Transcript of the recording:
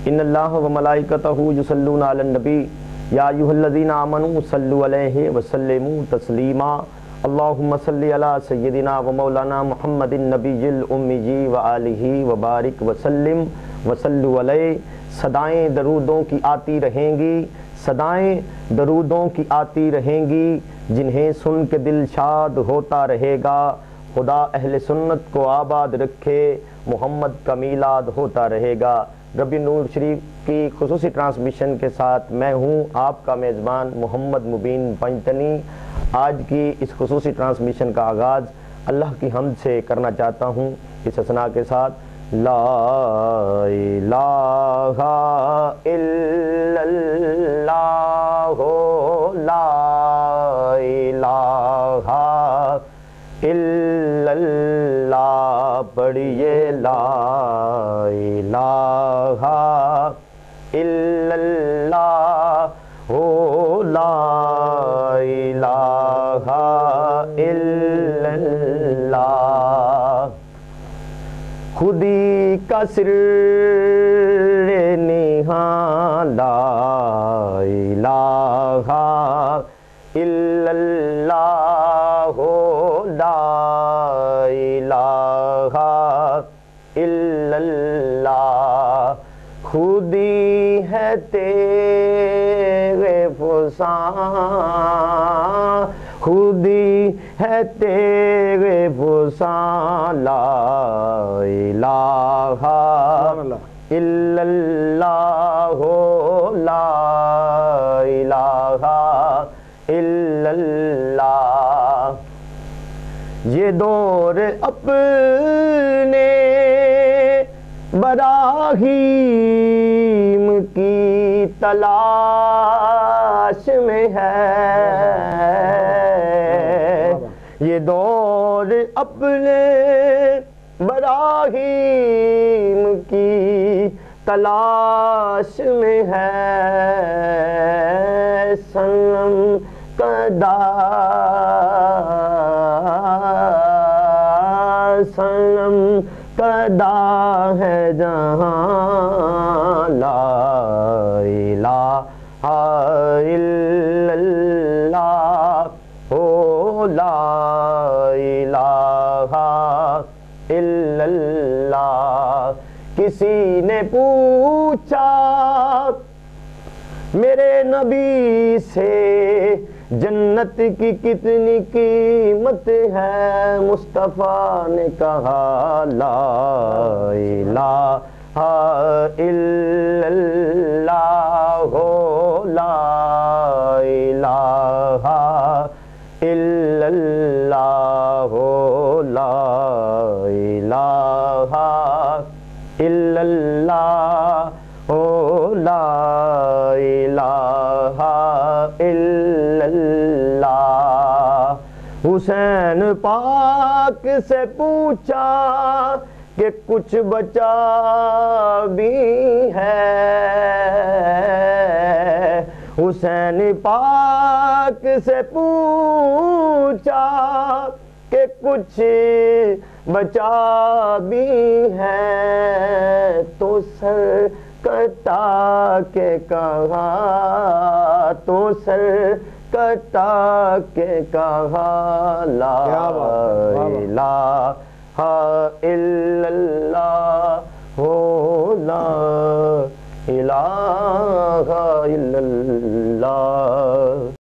ان اللہ و ملائکتہ یصلون علی النبی یا ایھا الذین آمنوا صلوا علیہ وسلموا تسلیما اللہم صلی علی سیدنا و مولانا محمد النبی الامی و آلہ و بارک وسلم وصلوا علیہ۔ صدائیں درودوں کی آتی رہیں گی، صدائیں درودوں کی آتی رہیں گی، جنہیں سن کے دل شاد ہوتا رہے گا۔ خدا اہل سنت کو آباد رکھے، محمد کا میلاد ہوتا رہے گا۔ ربی نور شریف کی خصوصی ٹرانسمیشن کے ساتھ میں ہوں آپ کا میزبان محمد مبین پنجتنی۔ آج کی اس خصوصی ٹرانسمیشن کا آغاز اللہ کی حمد سے کرنا چاہتا ہوں، اس اثناء کے ساتھ لا الہ الا اللہ، لا الہ الا اللہ پڑھیے، لا الہ الا اللہ، ہو لا الہ الا اللہ۔ خودی کا سر نہاں، لا الہ الا اللہ، لا الہ الا اللہ۔ خودی ہے تیرے فساں، خودی ہے تیرے فساں، لا الہ الا اللہ، لا الہ الا اللہ۔ یہ دور اپنے براہیم کی تلاش میں ہے، یہ دور اپنے براہیم کی تلاش میں ہے۔ صنم قدا، صنم قدا ہے جہاں، لا الہ الا اللہ، ہو لا الہ الا اللہ۔ کسی نے پوچھا میرے نبی سے جنت کی کتنی قیمت ہے، مصطفیٰ نے کہا لا الہ الا اللہ، لا الہ الا اللہ، لا الہ الا اللہ، لا الہ الا اللہ۔ حسین پاک سے پوچھا کہ کچھ بچا بھی ہے، حسین پاک سے پوچھا کہ کچھ بچا بھی ہے، تو سر کٹا کے کہا، تو سر کٹا کے کہا، لا الہ الا اللہ، لا الہ